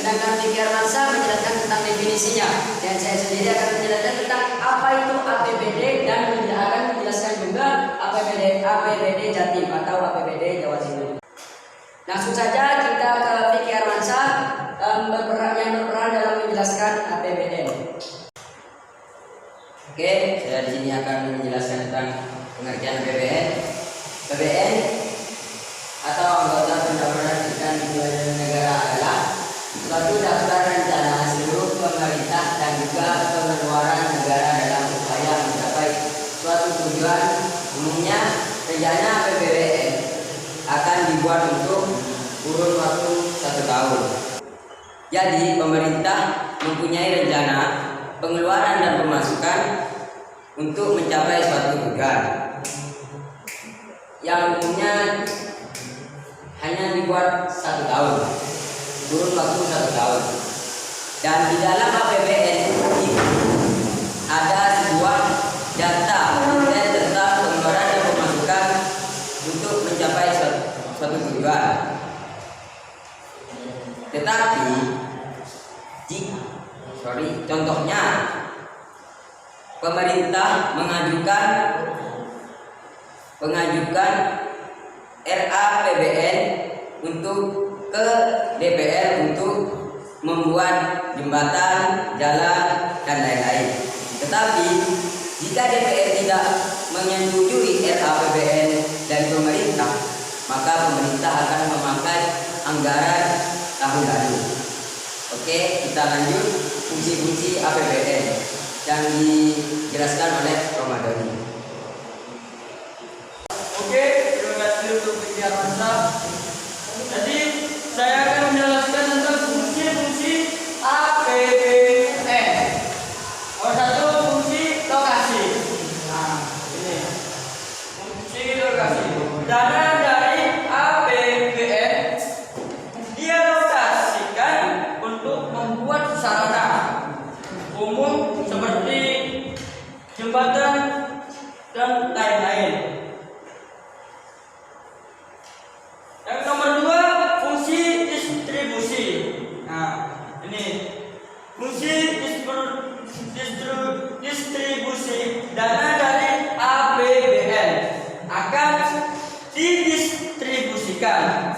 sedangkan Fikri Armansyah menjelaskan tentang definisinya, dan saya sendiri akan menjelaskan tentang apa itu APBD dan akan menjelaskan juga APBD Jatim atau APBD Jawa Timur. Langsung saja kita ke Fikri Armansyah yang berperan dalam menjelaskan APBD. Oke, saya di sini akan menjelaskan tentang pengertian APBN. APBN atau anggota pendapatan dan negara adalah suatu daftar rencana seluruh pemerintah dan juga pengeluaran negara dalam upaya mencapai suatu tujuan. Umumnya rencana APBN akan dibuat untuk kurun waktu 1 tahun. Jadi pemerintah mempunyai rencana pengeluaran dan pemasukan untuk mencapai suatu tujuan yang umumnya hanya dibuat 1 tahun, kurun waktu 1 tahun. Dan di dalam APBN ini ada sebuah data tentang pengeluaran dan pemasukan untuk mencapai suatu tujuan. Tetapi contohnya pemerintah mengajukan RAPBN untuk ke DPR untuk membuat jembatan, jalan, dan lain-lain. Tetapi jika DPR tidak menyetujui RAPBN dari pemerintah, maka pemerintah akan memakai anggaran tahun lalu. Oke, kita lanjut fungsi-fungsi APBN yang dijelaskan oleh Romadhoni. Oke, terima kasih untuk Fikri Armansyah. Jadi saya akan menjelaskan tentang fungsi-fungsi APBN. Nomor 1, fungsi lokasi. Nah, ini fungsi lokasi. Dana dari APBN dialokasikan untuk membuat sarana umum seperti jembatan dan lain-lain. Yang nomor 2, fungsi distribusi. Nah, ini fungsi distribusi dana dari APBN akan didistribusikan.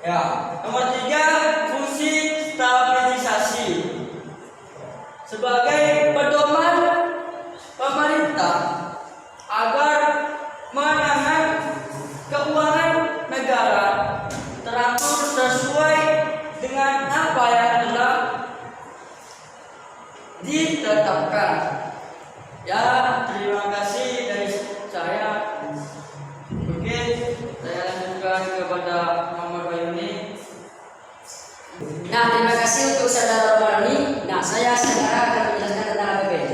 Ya, nomor 3, fungsi stabilisasi. Sebagai pedoman pemerintah agar menahan keuangan negara teratur sesuai dengan apa yang telah ditetapkan. Ya, terima kasih dari saya. Oke, saya lanjutkan kepada Muhammad Bayuni. Nah, terima kasih untuk saudara Romadhoni. Nah, saya sekarang akan menjelaskan tentang APBD.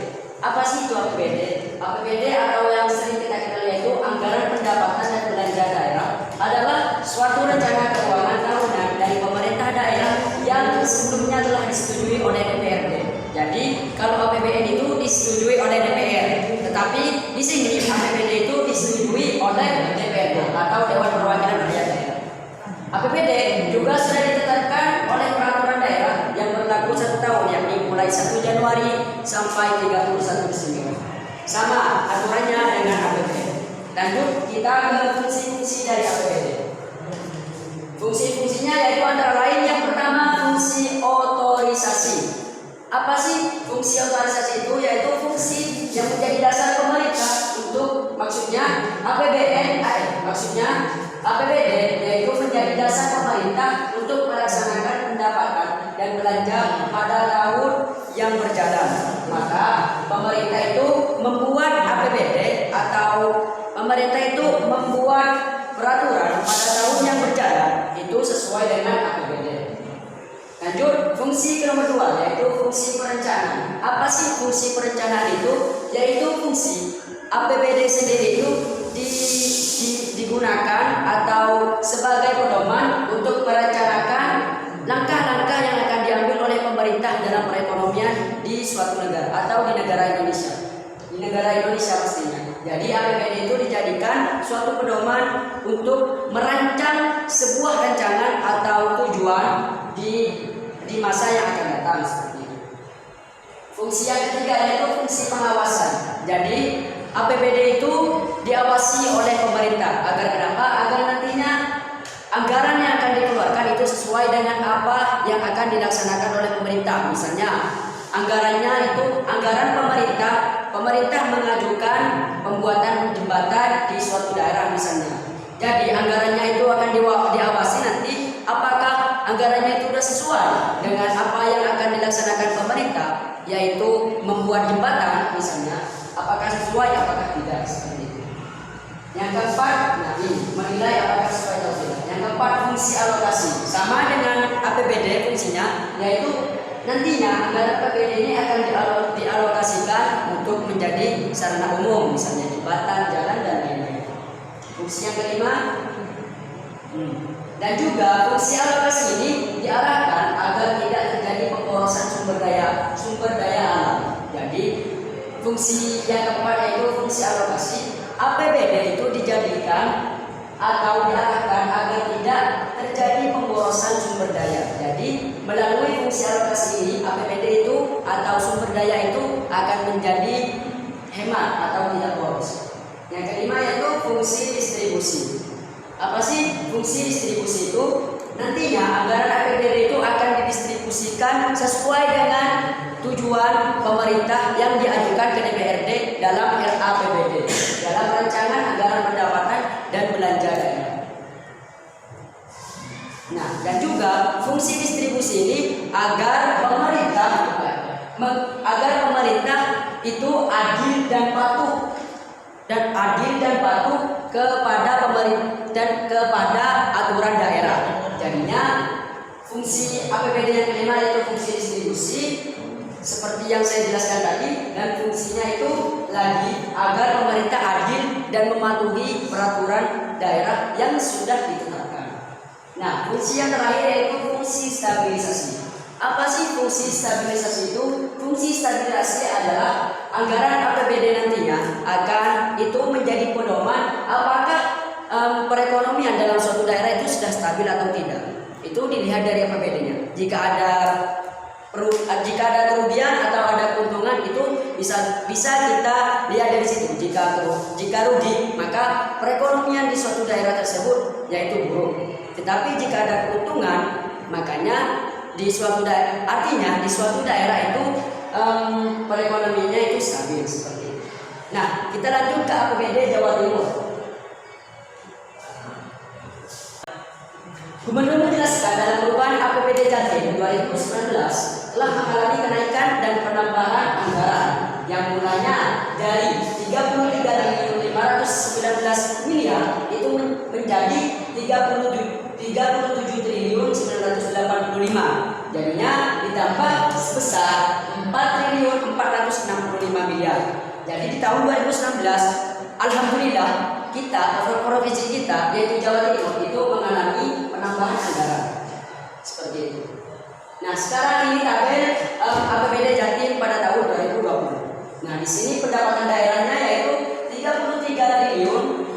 Apa sih itu APBD? APBD atau yang sering kita kenal yaitu anggaran pendapatan dan belanja daerah adalah suatu rencana keuangan tahunan dari pemerintah daerah yang sebelumnya telah disetujui oleh DPRD. Jadi, kalau APBN itu disetujui oleh DPR, tetapi di sini APBD itu disetujui oleh DPRD atau Dewan Perwakilan Rakyat Daerah. APBD juga sudah ditetapkan oleh peraturan daerah yang berlaku 1 tahun, yakni mulai 1 Januari sampai 31 Desember. Sama aturannya dengan APBD. Lanjut kita ke fungsi-fungsi dari APBD. Fungsi-fungsinya yaitu antara lain yang pertama fungsi otorisasi. Apa sih fungsi otorisasi itu? Yaitu fungsi yang menjadi dasar pemerintah untuk maksudnya APBD yaitu menjadi dasar pemerintah untuk melaksanakan pendapatan dan belanja pada tahun yang berjalan. Maka pemerintah itu membuat APBD atau pemerintah itu membuat peraturan pada tahun yang berjalan itu sesuai dengan APBD. Lanjut, fungsi nomor 2 yaitu fungsi perencanaan. Apa sih fungsi perencanaan itu? Yaitu fungsi APBD sendiri itu digunakan atau sebagai pedoman untuk merencanakan langkah-langkah yang akan diambil oleh pemerintah dalam perekonomian di suatu negara atau di negara Indonesia. Di negara Indonesia pastinya. Jadi APBD itu dijadikan suatu pedoman untuk merancang sebuah rancangan atau tujuan masa yang akan datang seperti itu. Fungsi yang ketiga yaitu fungsi pengawasan. Jadi APBD itu diawasi oleh pemerintah agar kenapa? Agar nantinya anggaran yang akan dikeluarkan itu sesuai dengan apa yang akan dilaksanakan oleh pemerintah. Misalnya anggarannya itu anggaran pemerintah mengajukan pembuatan jembatan di suatu daerah misalnya. Jadi anggarannya itu akan diawasi nanti apakah anggarannya itu sudah sesuai dengan apa yang akan dilaksanakan pemerintah, yaitu membuat jembatan misalnya, apakah sesuai apakah tidak seperti itu. Yang keempat, menilai apakah sesuai atau tidak. Yang keempat, fungsi alokasi sama dengan APBD fungsinya, yaitu nantinya anggaran APBD ini akan dialokasikan untuk menjadi sarana umum, misalnya jembatan, jalan dan lain-lain. Fungsi yang kelima, dan juga fungsi alokasi ini diarahkan agar tidak terjadi pemborosan sumber daya alam. Jadi fungsi yang keempat yaitu fungsi alokasi. APBD itu dijadikan atau diarahkan agar tidak terjadi pemborosan sumber daya. Jadi melalui fungsi alokasi ini APBD itu atau sumber daya itu akan menjadi hemat atau tidak boros. Yang kelima yaitu fungsi distribusi. Apa sih fungsi distribusi itu? Nantinya anggaran APBD itu akan didistribusikan sesuai dengan tujuan pemerintah yang diajukan ke DPRD dalam RAPBD, dalam rancangan anggaran pendapatan dan belanja daerah. Nah, dan juga fungsi distribusi ini agar pemerintah itu adil dan patuh kepada pemerintah dan kepada aturan daerah. Jadinya fungsi APBD yang kelima yaitu fungsi distribusi seperti yang saya jelaskan tadi, dan fungsinya itu lagi agar pemerintah adil dan mematuhi peraturan daerah yang sudah ditetapkan. Nah, fungsi yang terakhir yaitu fungsi stabilisasi. Apa sih fungsi stabilisasi itu? Fungsi stabilisasi adalah anggaran APBD nantinya akan itu menjadi pedoman apakah perekonomian dalam suatu daerah itu sudah stabil atau tidak. Itu dilihat dari APBD-nya. Jika ada kerugian atau ada keuntungan itu bisa kita lihat dari situ. Jika rugi maka perekonomian di suatu daerah tersebut yaitu buruk. Tetapi jika ada keuntungan makanya di suatu daerah itu perekonomiannya itu stabil seperti itu. Nah, kita lanjut ke APBD Jawa Timur. Gubernur menjelaskan dalam perubahan APBD Jatim 2019 telah mengalami kenaikan dan penambahan anggaran yang mulanya dari 33.519 miliar itu menjadi 37.985. Jadinya ditambah sebesar 4.465 miliar. Jadi di tahun 2019 alhamdulillah kita provinsi kita yaitu Jawa Timur itu mengalami penambahan anggaran seperti itu. Nah, sekarang ini tabel APBD Jatim pada tahun 2020. Nah, di sini pendapatan daerahnya yaitu 33.028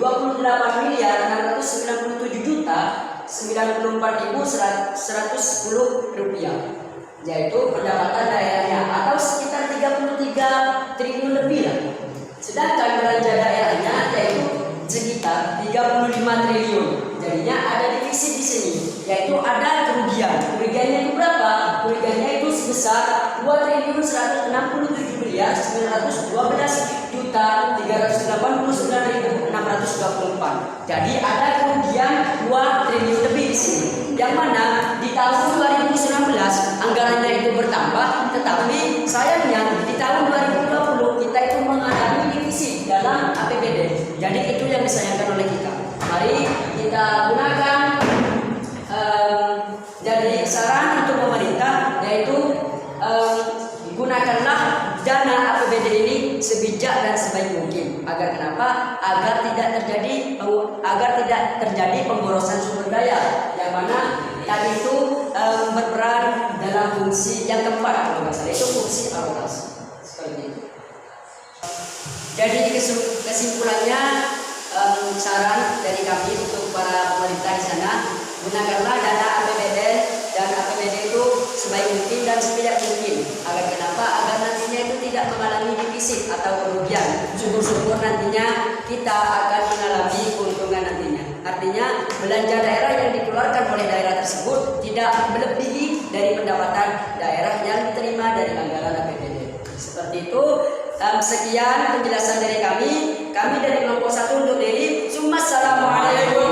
miliar 697 juta 94.110 rupiah, yaitu pendapatan daerahnya atau sekitar 33 triliun lebih lah. Sedangkan belanja daerahnya yaitu sekitar 35 triliun. Jadinya ada defisit di sini, yaitu ada kerugian. Kerugiannya itu berapa? Kerugiannya itu sebesar 2.167 miliar 912 juta 389.624. Jadi ada kerugian 2 triliun lebih di sini. Yang mana di tahun 2019 anggarannya itu bertambah, tetapi sayangnya di tahun 2020 kita itu mengalami defisit dalam APBD. Jadi itu yang disayangkan oleh kita. Mari kita gunakan jadi saran untuk pemerintah yaitu gunakanlah dana APBD ini sebijak dan sebaik mungkin. Agar kenapa? Agar tidak terjadi pemborosan sumber daya, yang mana tadi itu berperan dalam fungsi yang keempat, yaitu fungsi alokasi. Seperti itu. Jadi kesimpulannya, saran dari kami untuk para pemerintah di sana, gunakanlah dana APBD dan APBD itu sebaik mungkin. belanja daerah yang dikeluarkan oleh daerah tersebut tidak melebihi dari pendapatan daerah yang diterima dari anggaran APBD. Seperti itu. Sekian penjelasan dari kami. Kami dari kelompok 1 undur diri. Assalamualaikum.